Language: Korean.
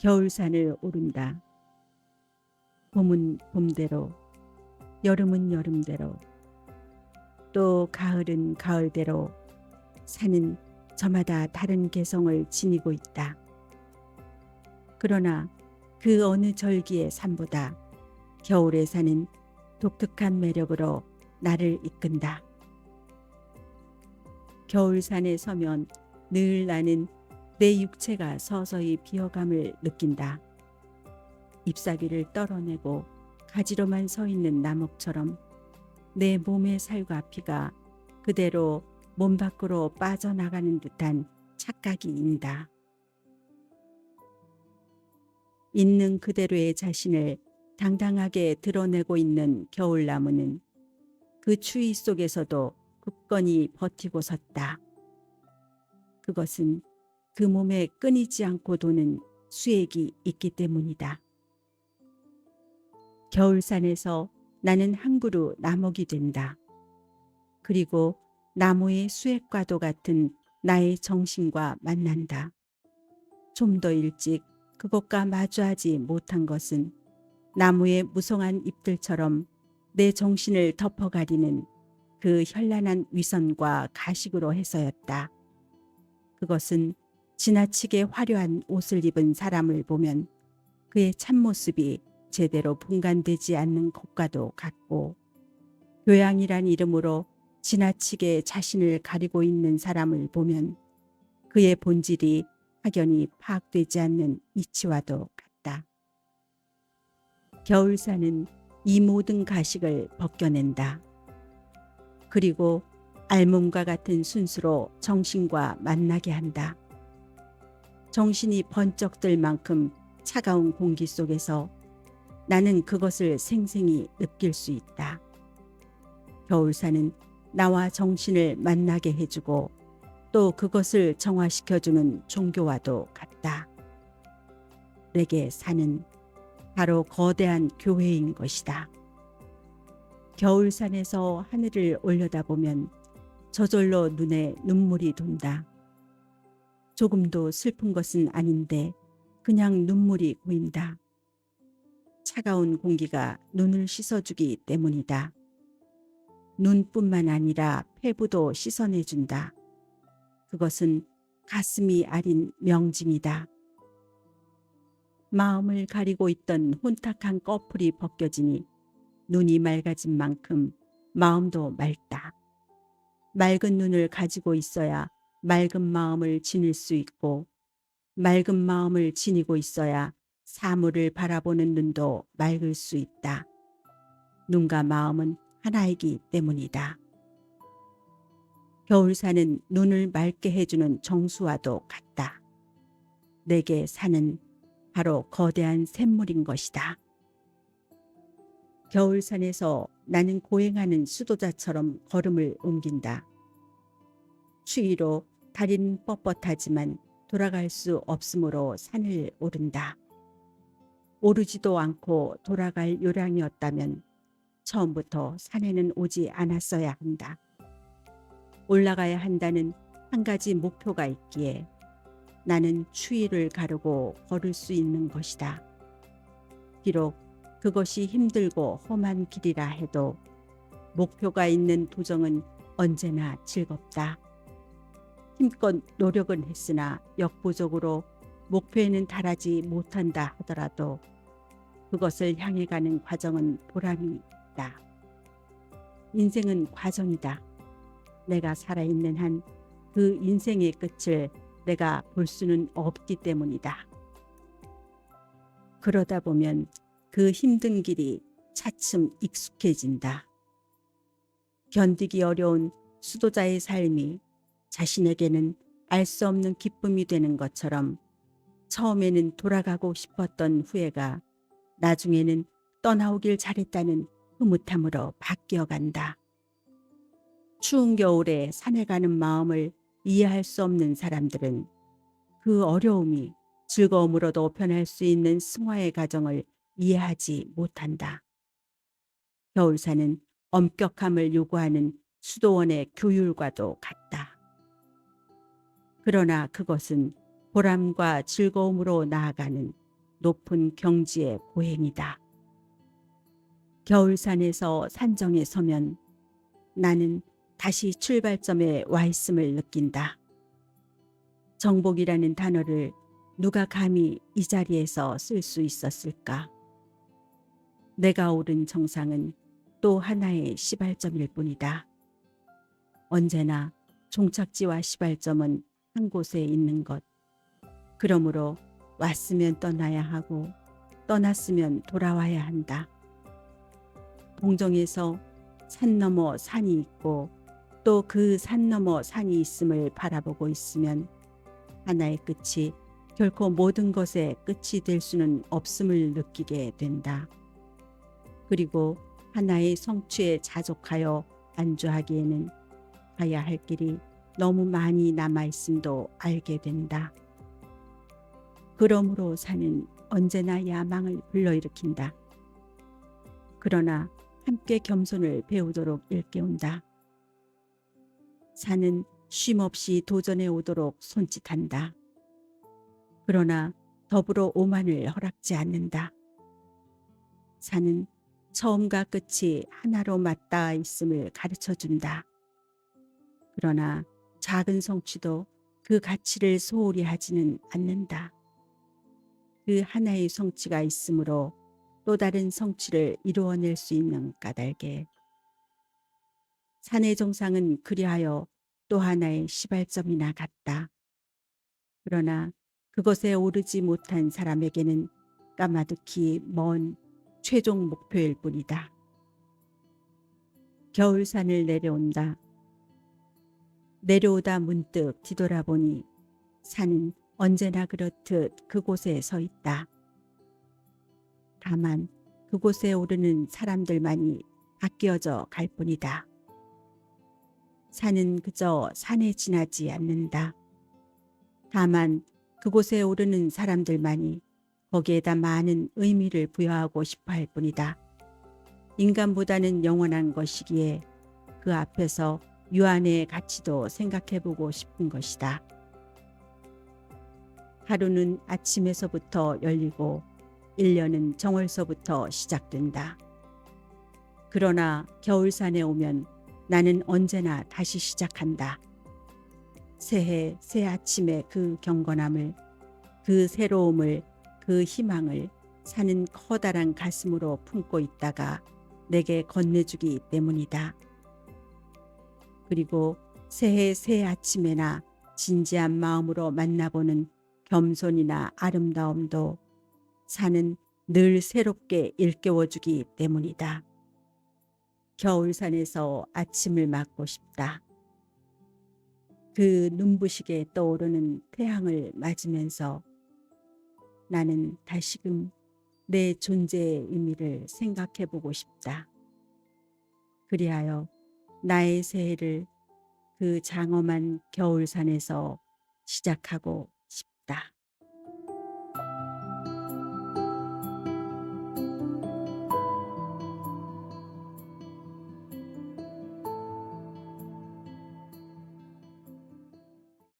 겨울산을 오른다. 봄은 봄대로, 여름은 여름대로, 또 가을은 가을대로 산은 저마다 다른 개성을 지니고 있다. 그러나 그 어느 절기의 산보다 겨울의 산은 독특한 매력으로 나를 이끈다. 겨울산에 서면 늘 나는 내 육체가 서서히 비어감을 느낀다. 잎사귀를 떨어내고 가지로만 서 있는 나목처럼 내 몸의 살과 피가 그대로 몸 밖으로 빠져나가는 듯한 착각이 인다. 있는 그대로의 자신을 당당하게 드러내고 있는 겨울나무는 그 추위 속에서도 굳건히 버티고 섰다. 그것은 그 몸에 끊이지 않고 도는 수액이 있기 때문이다. 겨울산에서 나는 한 그루 나목이 된다. 그리고 나무의 수액과도 같은 나의 정신과 만난다. 좀 더 일찍 그것과 마주하지 못한 것은 나무의 무성한 잎들처럼 내 정신을 덮어가리는 그 현란한 위선과 가식으로 해서였다. 그것은 지나치게 화려한 옷을 입은 사람을 보면 그의 참모습이 제대로 분간되지 않는 것과도 같고, 교양이란 이름으로 지나치게 자신을 가리고 있는 사람을 보면 그의 본질이 확연히 파악되지 않는 이치와도 같다. 겨울산은 이 모든 가식을 벗겨낸다. 그리고 알몸과 같은 순수로 정신과 만나게 한다. 정신이 번쩍 들 만큼 차가운 공기 속에서 나는 그것을 생생히 느낄 수 있다. 겨울산은 나와 정신을 만나게 해주고 또 그것을 정화시켜주는 종교와도 같다. 내게 산은 바로 거대한 교회인 것이다. 겨울산에서 하늘을 올려다보면 저절로 눈에 눈물이 돈다. 조금도 슬픈 것은 아닌데 그냥 눈물이 고인다. 차가운 공기가 눈을 씻어주기 때문이다. 눈뿐만 아니라 폐부도 씻어내준다. 그것은 가슴이 아린 명징이다. 마음을 가리고 있던 혼탁한 꺼풀이 벗겨지니 눈이 맑아진 만큼 마음도 맑다. 맑은 눈을 가지고 있어야 맑은 마음을 지닐 수 있고, 맑은 마음을 지니고 있어야 사물을 바라보는 눈도 맑을 수 있다. 눈과 마음은 하나이기 때문이다. 겨울산은 눈을 맑게 해주는 정수와도 같다. 내게 산은 바로 거대한 샘물인 것이다. 겨울산에서 나는 고행하는 수도자처럼 걸음을 옮긴다. 추위로 다리는 뻣뻣하지만 돌아갈 수 없으므로 산을 오른다. 오르지도 않고 돌아갈 요량이었다면 처음부터 산에는 오지 않았어야 한다. 올라가야 한다는 한 가지 목표가 있기에 나는 추위를 가르고 걸을 수 있는 것이다. 비록 그것이 힘들고 험한 길이라 해도 목표가 있는 도정은 언제나 즐겁다. 힘껏 노력은 했으나 역부족으로 목표에는 달하지 못한다 하더라도 그것을 향해 가는 과정은 보람이 있다. 인생은 과정이다. 내가 살아있는 한 그 인생의 끝을 내가 볼 수는 없기 때문이다. 그러다 보면 그 힘든 길이 차츰 익숙해진다. 견디기 어려운 수도자의 삶이 자신에게는 알 수 없는 기쁨이 되는 것처럼 처음에는 돌아가고 싶었던 후회가 나중에는 떠나오길 잘했다는 흐뭇함으로 바뀌어간다. 추운 겨울에 산에 가는 마음을 이해할 수 없는 사람들은 그 어려움이 즐거움으로도 변할 수 있는 승화의 과정을 이해하지 못한다. 겨울산은 엄격함을 요구하는 수도원의 교율과도 같다. 그러나 그것은 보람과 즐거움으로 나아가는 높은 경지의 보행이다. 겨울산에서 산정에 서면 나는 다시 출발점에 와 있음을 느낀다. 정복이라는 단어를 누가 감히 이 자리에서 쓸 수 있었을까? 내가 오른 정상은 또 하나의 시발점일 뿐이다. 언제나 종착지와 시발점은 한 곳에 있는 것. 그러므로 왔으면 떠나야 하고 떠났으면 돌아와야 한다. 동정에서 산 너머 산이 있고 또 그 산 너머 산이 있음을 바라보고 있으면 하나의 끝이 결코 모든 것의 끝이 될 수는 없음을 느끼게 된다. 그리고 하나의 성취에 자족하여 안주하기에는 가야 할 길이 너무 많이 남아있음도 알게 된다. 그러므로 산은 언제나 야망을 불러일으킨다. 그러나 함께 겸손을 배우도록 일깨운다. 산은 쉼없이 도전해 오도록 손짓한다. 그러나 더불어 오만을 허락지 않는다. 산은 처음과 끝이 하나로 맞닿아 있음을 가르쳐준다. 그러나 작은 성취도 그 가치를 소홀히 하지는 않는다. 그 하나의 성취가 있으므로 또 다른 성취를 이루어낼 수 있는 까닭에 산의 정상은 그리하여 또 하나의 시발점이나 같다. 그러나 그것에 오르지 못한 사람에게는 까마득히 먼 최종 목표일 뿐이다. 겨울산을 내려온다. 내려오다 문득 뒤돌아보니 산은 언제나 그렇듯 그곳에 서 있다. 다만 그곳에 오르는 사람들만이 바뀌어져 갈 뿐이다. 산은 그저 산에 지나지 않는다. 다만 그곳에 오르는 사람들만이 거기에다 많은 의미를 부여하고 싶어 할 뿐이다. 인간보다는 영원한 것이기에 그 앞에서 유한의 가치도 생각해보고 싶은 것이다. 하루는 아침에서부터 열리고 1년은 정월서부터 시작된다. 그러나 겨울산에 오면 나는 언제나 다시 시작한다. 새해 새 아침의 그 경건함을, 그 새로움을, 그 희망을 산은 커다란 가슴으로 품고 있다가 내게 건네주기 때문이다. 그리고 새해 새 아침에나 진지한 마음으로 만나보는 겸손이나 아름다움도 산은 늘 새롭게 일깨워주기 때문이다. 겨울산에서 아침을 맞고 싶다. 그 눈부시게 떠오르는 태양을 맞으면서 나는 다시금 내 존재의 의미를 생각해보고 싶다. 그리하여 나의 새해를 그 장엄한 겨울산에서 시작하고 싶다.